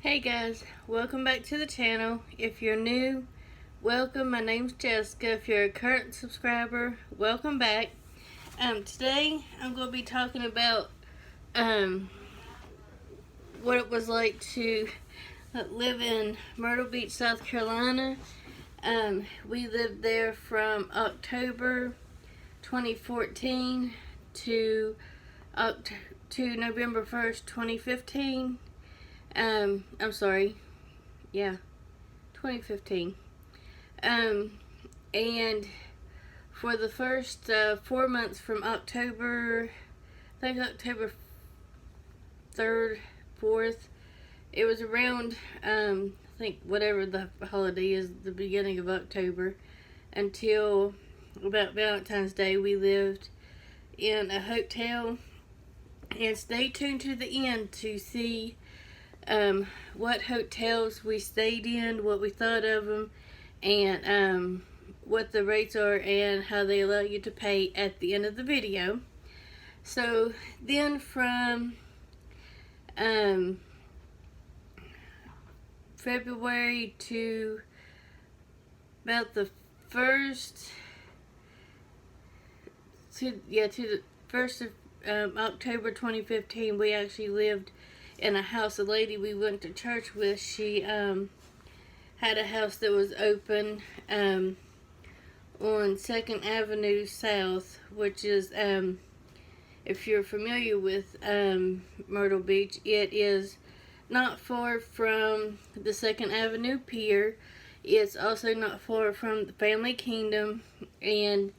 Hey guys, welcome back to the channel. If you're new, welcome. My name's Jessica. If you're a current subscriber, welcome back. Today I'm going to be talking about what it was like to live in Myrtle Beach, South Carolina. We lived there from October 2014 to November 1st, 2015. I'm sorry, yeah, 2015. And for the first 4 months from October, I think October 3rd, 4th, it was around, I think whatever the holiday is, the beginning of October, until about Valentine's Day, we lived in a hotel. And stay tuned to the end to see what hotels we stayed in, what we thought of them, and what the rates are and how they allow you to pay at the end of the video. So then from February to about the first to the first of October 2015, we actually lived in a house. A lady we went to church with, she had a house that was open on 2nd Avenue South, which is, if you're familiar with Myrtle Beach, it is not far from the 2nd Avenue Pier. It's also not far from the Family Kingdom, and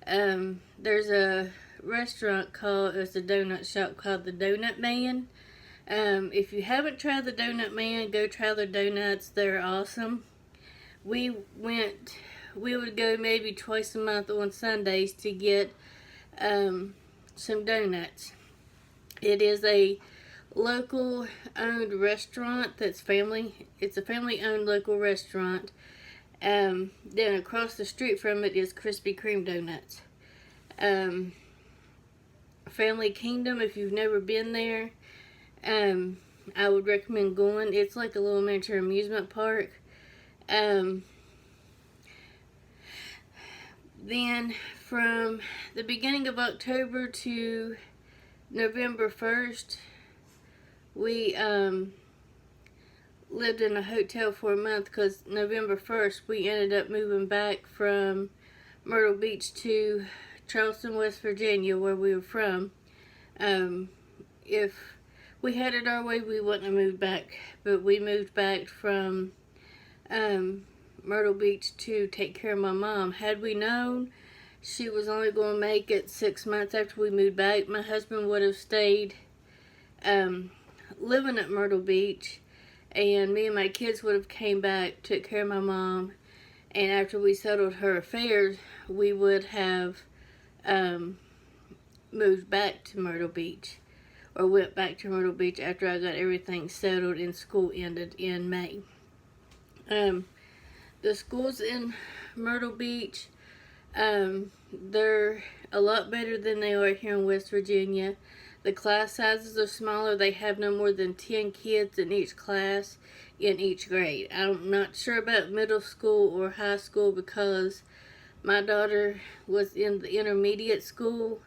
there's a restaurant it's a donut shop called the Donut Man. If you haven't tried the Donut Man, go try their donuts. They're awesome. We would go maybe twice a month on Sundays to get some donuts. It is a local owned restaurant it's a family owned local restaurant. Then across the street from it is Krispy Kreme donuts. Family Kingdom, if you've never been there, I would recommend going. It's like a little miniature amusement park. Then from the beginning of October to November 1st, we lived in a hotel for a month, because November 1st we ended up moving back from Myrtle Beach to Charleston, West Virginia, where we were from. If we had it our way, we wouldn't have moved back, but we moved back from Myrtle Beach to take care of my mom. Had we known she was only going to make it 6 months after we moved back, my husband would have stayed living at Myrtle Beach, and me and my kids would have came back, took care of my mom, and after we settled her affairs, we would have moved back to Myrtle Beach, or went back to Myrtle Beach after I got everything settled and school ended in May. The schools in Myrtle Beach, they're a lot better than they are here in West Virginia. The class sizes are smaller. They have no more than 10 kids in each class in each grade. I'm not sure about middle school or high school, because my daughter was in the intermediate school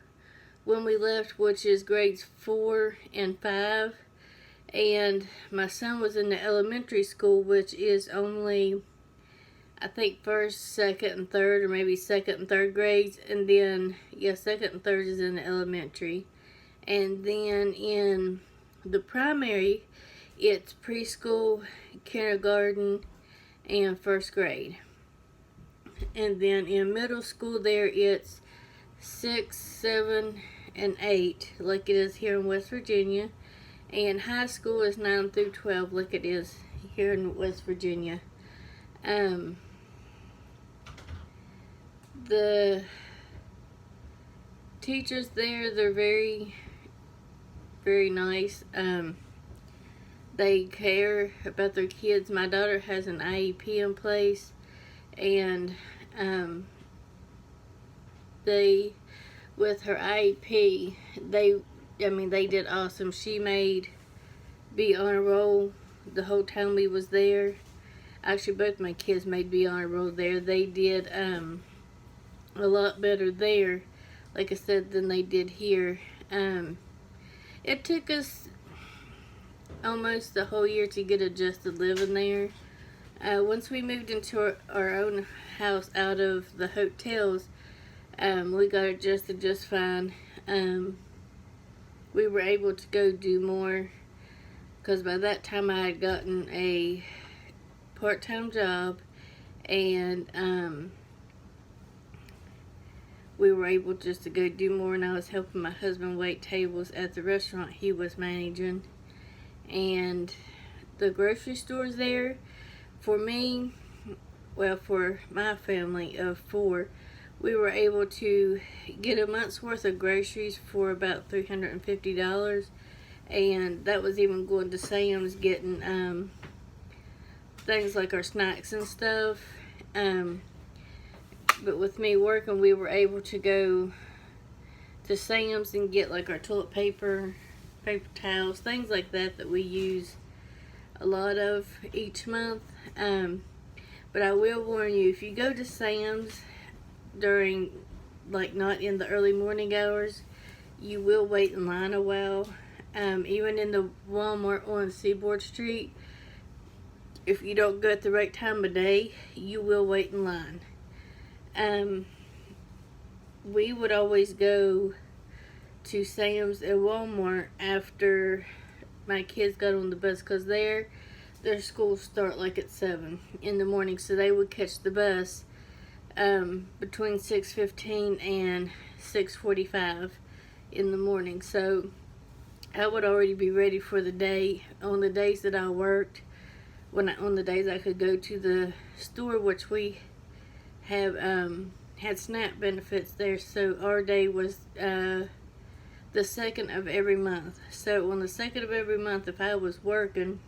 when we left, which is grades 4 and 5. And my son was in the elementary school, which is only, I think, 1st, 2nd, and 3rd, or maybe 2nd and 3rd grades. And then, yeah, 2nd and 3rd is in the elementary. And then in the primary, it's preschool, kindergarten, and 1st grade. And then in middle school there, it's 6, 7, and 8, like it is here in West Virginia. And high school is 9 through 12, like it is here in West Virginia. The teachers there, they're very, very nice. They care about their kids. My daughter has an IEP in place, and with her IEP, they did awesome. She made B honor roll the whole time we was there. Actually, both my kids made me honor roll there. They did a lot better there, like I said, than they did here. It took us almost the whole year to get adjusted living there. Once we moved into our own house out of the hotels, we got adjusted just fine. We were able to go do more because by that time I had gotten a part-time job, and we were able just to go do more, and I was helping my husband wait tables at the restaurant he was managing. And the grocery stores there, for me, well, for my family of 4, we were able to get a month's worth of groceries for about $350, and that was even going to Sam's getting things like our snacks and stuff. But with me working, we were able to go to Sam's and get like our toilet paper, paper towels, things like that that we use a lot of each month. But I will warn you, if you go to Sam's during, like, not in the early morning hours, you will wait in line a while. Even in the Walmart on Seaboard Street, if you don't go at the right time of day, you will wait in line. We would always go to Sam's and Walmart after my kids got on the bus, because their schools start like at 7 in the morning, so they would catch the bus between 6:15 and 6:45 in the morning. So I would already be ready for the day. On the days that I worked, on the days I could go to the store, which we have had SNAP benefits there, so our day was the 2nd of every month. So on the 2nd of every month, if I was working,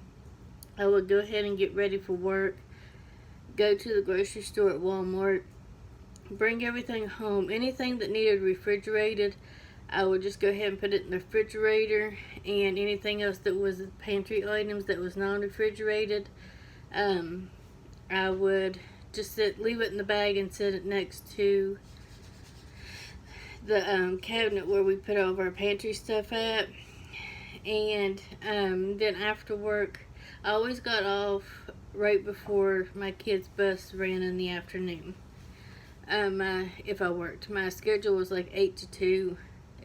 I would go ahead and get ready for work, go to the grocery store at Walmart, bring everything home. Anything that needed refrigerated, I would just go ahead and put it in the refrigerator, and anything else that was pantry items that was non-refrigerated, I would just leave it in the bag and set it next to the cabinet where we put all of our pantry stuff at. And then after work, I always got off right before my kids' bus ran in the afternoon. If I worked, my schedule was like 8 to 2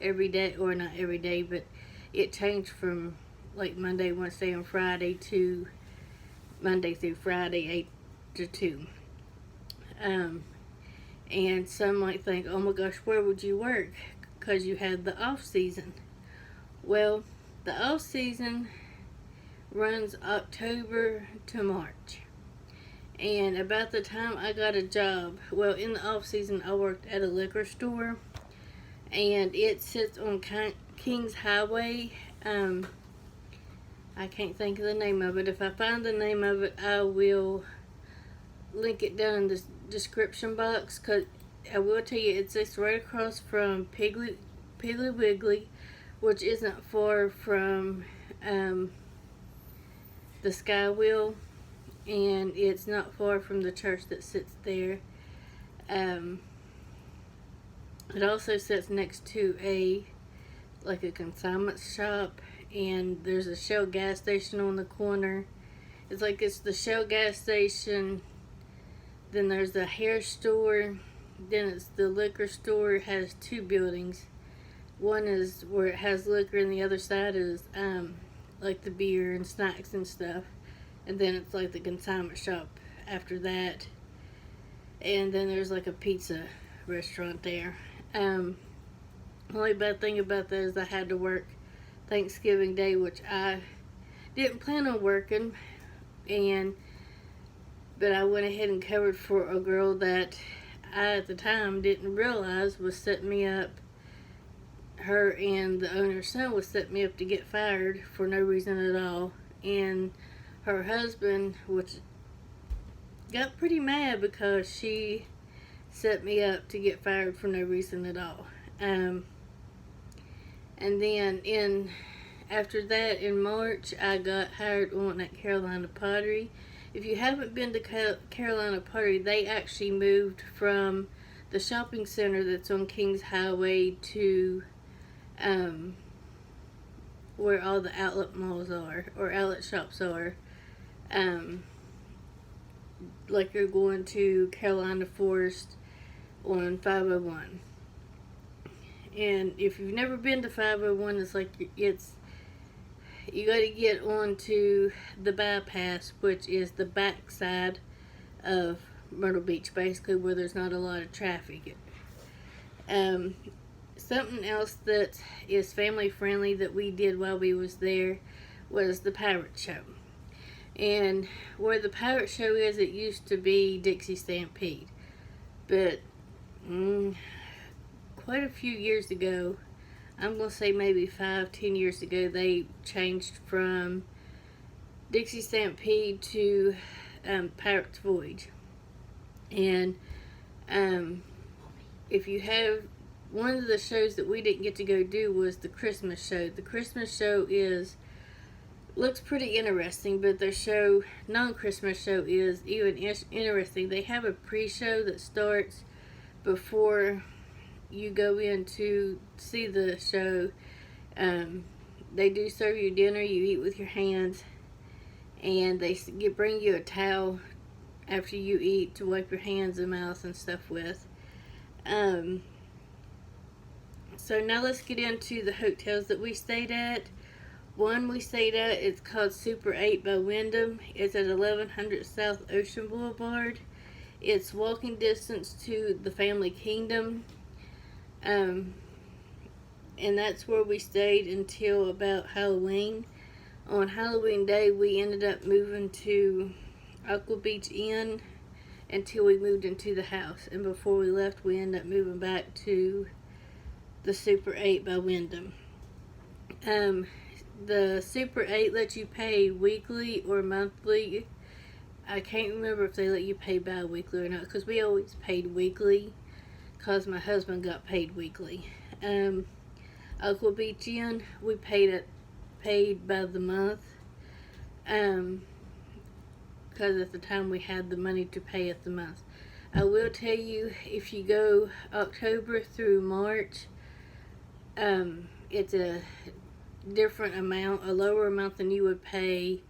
every day, or not every day, but it changed from like Monday, Wednesday, and Friday to Monday through Friday, 8 to 2. And some might think, oh my gosh, where would you work? Because you had the off season. Well, the off season runs October to March. And about the time I got a job, well, in the off season, I worked at a liquor store, and it sits on Kings Highway. I can't think of the name of it. If I find the name of it, I will link it down in the description box, because I will tell you, it sits right across from Piggly Wiggly, which isn't far from the Sky Wheel, and it's not far from the church that sits there. It also sits next to a consignment shop, and there's a Shell gas station on the corner. It's the Shell gas station, then there's the hair store, then it's the liquor store. It has 2 buildings. One is where it has liquor, and the other side is like the beer and snacks and stuff. And then it's like the consignment shop after that. And then there's like a pizza restaurant there. Only bad thing about that is I had to work Thanksgiving Day, which I didn't plan on working, but I went ahead and covered for a girl that I at the time didn't realize was setting me up. Her and the owner's son was setting me up to get fired for no reason at all. And her husband, which got pretty mad because she set me up to get fired for no reason at all. And then after that, in March, I got hired on at Carolina Pottery. If you haven't been to Carolina Pottery, they actually moved from the shopping center that's on Kings Highway to where all the outlet malls are, or outlet shops are. Like you're going to Carolina Forest on 501. And if you've never been to 501, it's like you got to get onto the bypass, which is the backside of Myrtle Beach, basically where there's not a lot of traffic. Something else that is family friendly that we did while we was there was the pirate show. And where the pirate show is, it used to be Dixie Stampede. But quite a few years ago, I'm going to say maybe 5-10 years ago, they changed from Dixie Stampede to Pirate's Voyage. And if you have, one of the shows that we didn't get to go do was the Christmas show. The Christmas show looks pretty interesting, but their non-Christmas show is even interesting. They have a pre-show that starts before you go in to see the show. They do serve you dinner. You eat with your hands, and they bring you a towel after you eat to wipe your hands and mouth and stuff with. So now let's get into the hotels that we stayed at. One we stayed at, it's called Super 8 by Wyndham. It's at 1100 South Ocean Boulevard. It's walking distance to the Family Kingdom. And that's where we stayed until about Halloween. On Halloween Day, we ended up moving to Aqua Beach Inn until we moved into the house. And before we left, we ended up moving back to the Super 8 by Wyndham. The Super 8 lets you pay weekly or monthly. I can't remember if they let you pay bi-weekly or not, because we always paid weekly, because my husband got paid weekly. Aqua Beach Inn, we paid by the month, because at the time we had the money to pay at the month. I will tell you, if you go October through March, it's a different amount, a lower amount than you would pay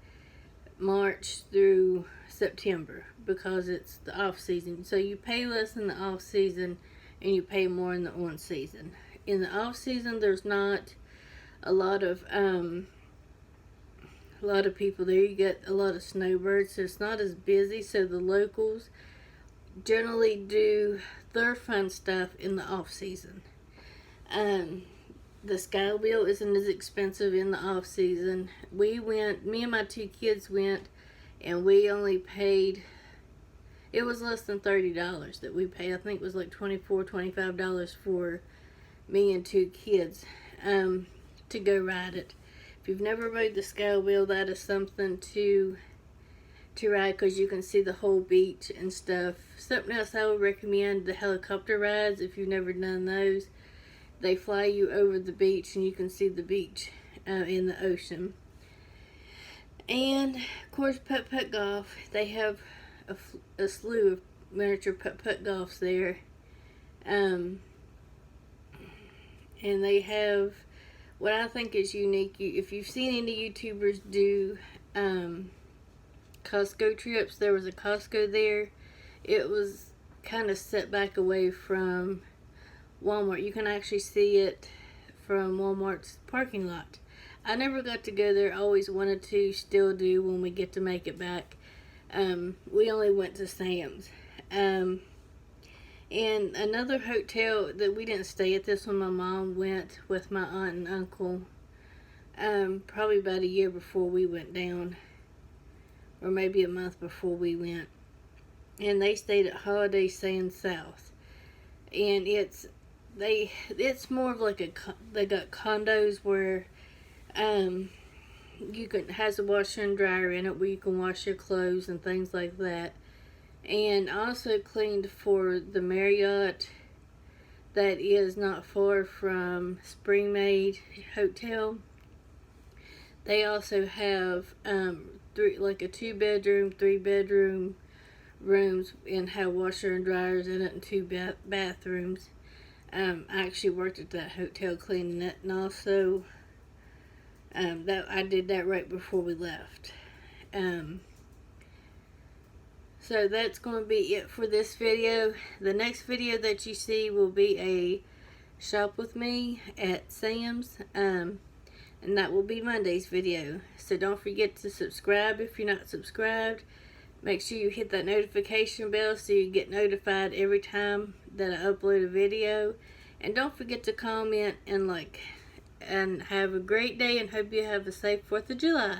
March through September, because it's the off season. So you pay less in the off season and you pay more in the on season. In the off season, there's not a lot of people there. You get a lot of snowbirds, so it's not as busy. So the locals generally do their fun stuff in the off season. The Sky Wheel isn't as expensive in the off season. We went, me and my 2 kids went, and we only paid, it was less than $30 that we paid. I think it was like $24-25 for me and 2 kids to go ride it. If you've never rode the Sky Wheel, that is something to ride, because you can see the whole beach and stuff. Something else I would recommend, the helicopter rides, if you've never done those. They fly you over the beach and you can see the beach in the ocean. And of course, putt-putt golf. They have a slew of miniature putt-putt golfs there. And they have what I think is unique. If you've seen any YouTubers do Costco trips, there was a Costco there. It was kind of set back away from Walmart. You can actually see it from Walmart's parking lot. I never got to go there. I always wanted to, still do when we get to make it back. We only went to Sam's. And another hotel that we didn't stay at, this one my mom went with my aunt and uncle probably about a year before we went down, or maybe a month before we went. And they stayed at Holiday Sands South. And it's more of like they got condos where has a washer and dryer in it where you can wash your clothes and things like that. And also cleaned for the Marriott that is not far from Springmaid Hotel. They also have three, like a 2-bedroom, 3-bedroom rooms, and have washer and dryers in it, and 2 bathrooms. I actually worked at that hotel cleaning it, and also that I did that right before we left. So that's going to be it for this video. The next video that you see will be a shop with me at Sam's, and that will be Monday's video. So don't forget to subscribe if you're not subscribed. Make sure you hit that notification bell so you get notified every time that I upload a video. And don't forget to comment and like. And have a great day, and hope you have a safe 4th of July.